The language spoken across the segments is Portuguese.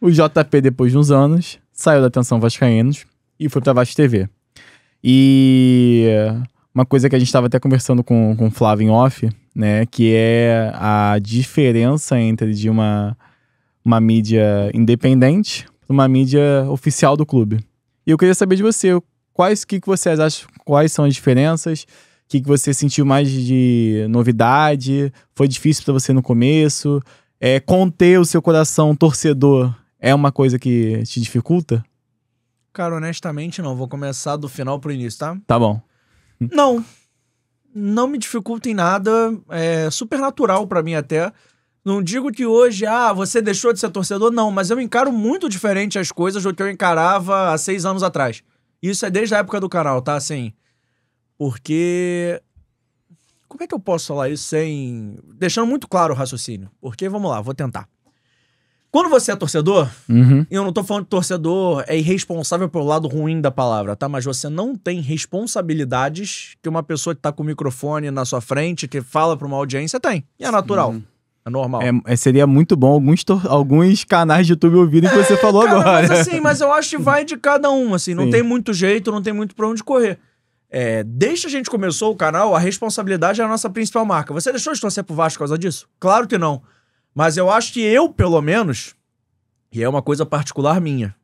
O JP, depois de uns anos, saiu da Atenção Vascaínos e foi pra Vasco TV. E uma coisa que a gente estava até conversando com o Flávio em off, né? Que é a diferença entre de uma mídia independente para uma mídia oficial do clube. E eu queria saber de você, que vocês acham, quais são as diferenças? O que você sentiu mais de novidade? Foi difícil para você no começo? Conter o seu coração torcedor é uma coisa que te dificulta? Cara, honestamente não. Vou começar do final pro início, tá? Tá bom. Não me dificulta em nada. É super natural pra mim até. Não digo que hoje, você deixou de ser torcedor. Não, mas eu encaro muito diferente as coisas do que eu encarava há 6 anos atrás. Isso é desde a época do canal, tá? Assim, porque... Como é que eu posso falar isso sem... Deixando muito claro o raciocínio. Porque, vamos lá, vou tentar. Quando você é torcedor, e eu não tô falando que torcedor é irresponsável pelo lado ruim da palavra, tá? Mas você não tem responsabilidades que uma pessoa que tá com o microfone na sua frente, que fala pra uma audiência, tem. E é natural. É normal. Seria muito bom alguns canais de YouTube ouvirem o que você falou agora. Mas eu acho que vai de cada um, assim. Não tem muito jeito, não tem muito pra onde correr. Desde a gente começou o canal, a responsabilidade é a nossa principal marca. Você deixou de torcer pro Vasco por causa disso? Claro que não. Mas eu acho que eu, pelo menos, e é uma coisa particular minha,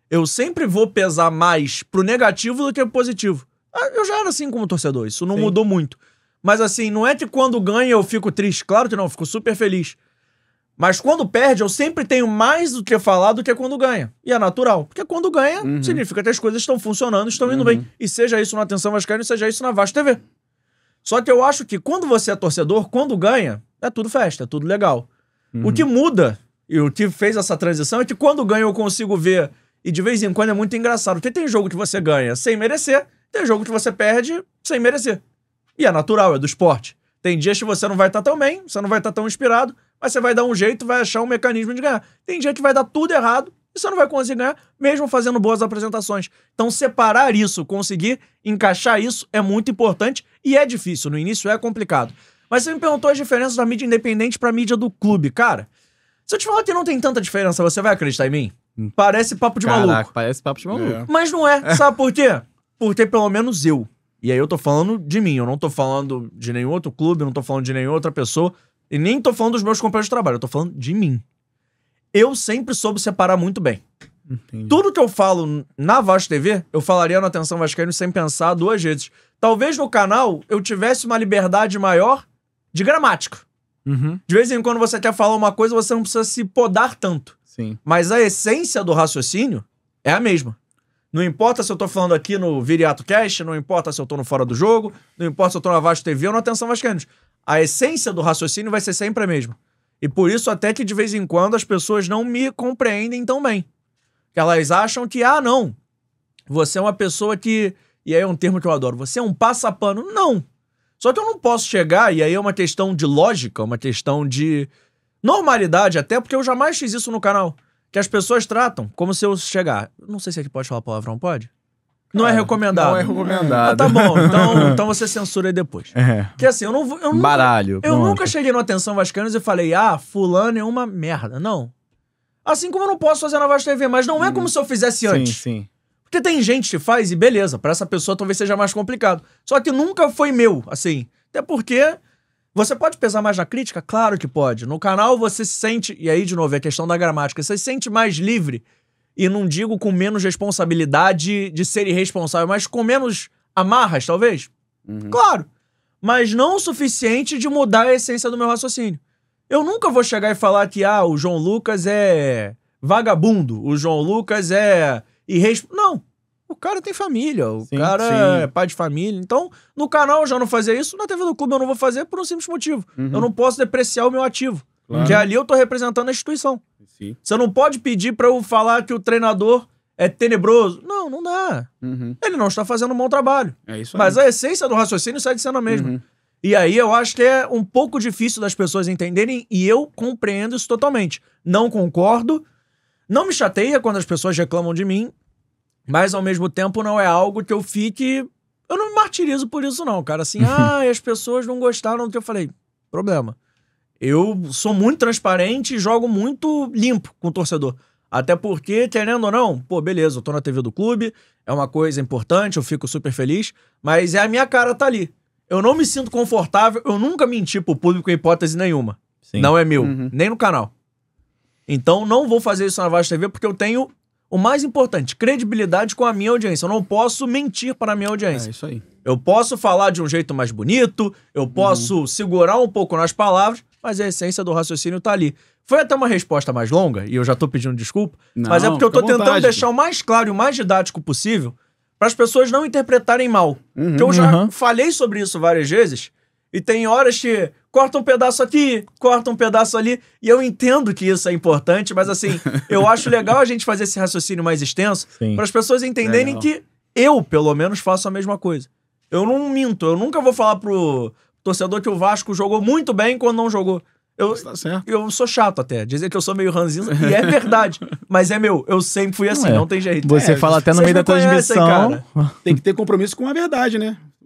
eu sempre vou pesar mais pro negativo do que pro positivo. Eu já era assim como torcedor, isso não mudou muito. Mas assim, não é que quando ganha eu fico triste. Claro que não, eu fico super feliz. Mas quando perde, eu sempre tenho mais do que falar do que quando ganha. E é natural. Porque quando ganha, significa que as coisas estão funcionando, estão indo bem. E seja isso na Atenção Vascaíno, seja isso na Vasco TV. Só que eu acho que quando você é torcedor, quando ganha, é tudo festa, é tudo legal. O que muda, e o que fez essa transição, é que quando ganha eu consigo ver, e de vez em quando é muito engraçado, porque tem jogo que você ganha sem merecer, tem jogo que você perde sem merecer. E é natural, é do esporte. Tem dias que você não vai estar tão bem, você não vai estar tão inspirado, mas você vai dar um jeito, vai achar um mecanismo de ganhar. Tem dia que vai dar tudo errado e você não vai conseguir ganhar, mesmo fazendo boas apresentações. Então separar isso, conseguir encaixar isso é muito importante e é difícil. No início é complicado. Mas você me perguntou as diferenças da mídia independente pra mídia do clube. Cara, se eu te falar que não tem tanta diferença, você vai acreditar em mim? Parece papo de maluco. Parece papo de maluco. Mas não é. Sabe por quê? Porque pelo menos eu. E aí eu tô falando de mim. Eu não tô falando de nenhum outro clube, eu não tô falando de nenhuma outra pessoa. E nem tô falando dos meus companheiros de trabalho. Eu tô falando de mim. Eu sempre soube separar muito bem. Entendi. Tudo que eu falo na Vasco TV, eu falaria na Atenção Vascaíno sem pensar 2 vezes. Talvez no canal eu tivesse uma liberdade maior de gramática. De vez em quando você quer falar uma coisa, você não precisa se podar tanto. Sim. Mas a essência do raciocínio é a mesma. Não importa se eu tô falando aqui no Viriato Cast, não importa se eu tô no Fora do Jogo, não importa se eu tô na Vasco TV ou na Atenção Vascaínos. A essência do raciocínio vai ser sempre a mesma. E por isso até que de vez em quando as pessoas não me compreendem tão bem. Que elas acham que, não, você é uma pessoa que... E aí é um termo que eu adoro. Você é um passapano. Não. Só que eu não posso chegar, e aí é uma questão de lógica, uma questão de normalidade até, porque eu jamais fiz isso no canal. Que as pessoas tratam como se eu chegar... Não sei se aqui pode falar palavrão, pode? Não é recomendado. Não é recomendado. Tá bom, então você censura aí depois. Porque assim, eu nunca, Baralho. Eu nunca cheguei no Atenção Vascaínos e falei, fulano é uma merda. Não. Assim como eu não posso fazer na Vasco TV, mas não é como se eu fizesse antes. Sim. Porque tem gente que faz e beleza, pra essa pessoa talvez seja mais complicado. Só que nunca foi meu, assim. Até porque você pode pesar mais na crítica? Claro que pode. No canal você se sente, e aí de novo é a questão da gramática, você se sente mais livre, e não digo com menos responsabilidade de ser irresponsável, mas com menos amarras, talvez? Claro. Mas não o suficiente de mudar a essência do meu raciocínio. Eu nunca vou chegar e falar que, o João Lucas é vagabundo, o João Lucas é não, o cara tem família, o cara é pai de família. Então, no canal eu já não fazia isso, na TV do clube eu não vou fazer por um simples motivo. Eu não posso depreciar o meu ativo, porque ali eu tô representando a instituição. Sim. Você não pode pedir pra eu falar que o treinador é tenebroso. Não, não dá. Ele não está fazendo um bom trabalho. É isso aí. Mas a essência do raciocínio segue sendo a mesma. E aí eu acho que é um pouco difícil das pessoas entenderem, e eu compreendo isso totalmente. Não concordo, não me chateia quando as pessoas reclamam de mim, mas ao mesmo tempo não é algo que eu fique... Eu não me martirizo por isso não, cara. Assim, as pessoas não gostaram do que eu falei. Problema. Eu sou muito transparente e jogo muito limpo com o torcedor. Até porque, querendo ou não, pô, beleza, eu tô na TV do clube, é uma coisa importante, eu fico super feliz, mas é a minha cara tá ali. Eu não me sinto confortável, eu nunca menti pro público em hipótese nenhuma. Sim. Não é meu, nem no canal. Então não vou fazer isso na Vasco TV porque eu tenho o mais importante, credibilidade com a minha audiência. Eu não posso mentir para a minha audiência. É isso aí. Eu posso falar de um jeito mais bonito, eu posso segurar um pouco nas palavras, mas a essência do raciocínio tá ali. Foi até uma resposta mais longa, e eu já tô pedindo desculpa, mas é porque eu tô tentando deixar o mais claro e o mais didático possível para as pessoas não interpretarem mal. Porque eu já falei sobre isso várias vezes, e tem horas que corta um pedaço aqui, corta um pedaço ali, e eu entendo que isso é importante, mas assim, eu acho legal a gente fazer esse raciocínio mais extenso para as pessoas entenderem que eu, pelo menos, faço a mesma coisa. Eu não minto, eu nunca vou falar pro torcedor que o Vasco jogou muito bem quando não jogou. Eu sou chato até, dizer que eu sou meio ranzinza, e é verdade, mas é meu, eu sempre fui assim, não tem jeito. Você fala até no meio da transmissão. Tem que ter compromisso com a verdade, né?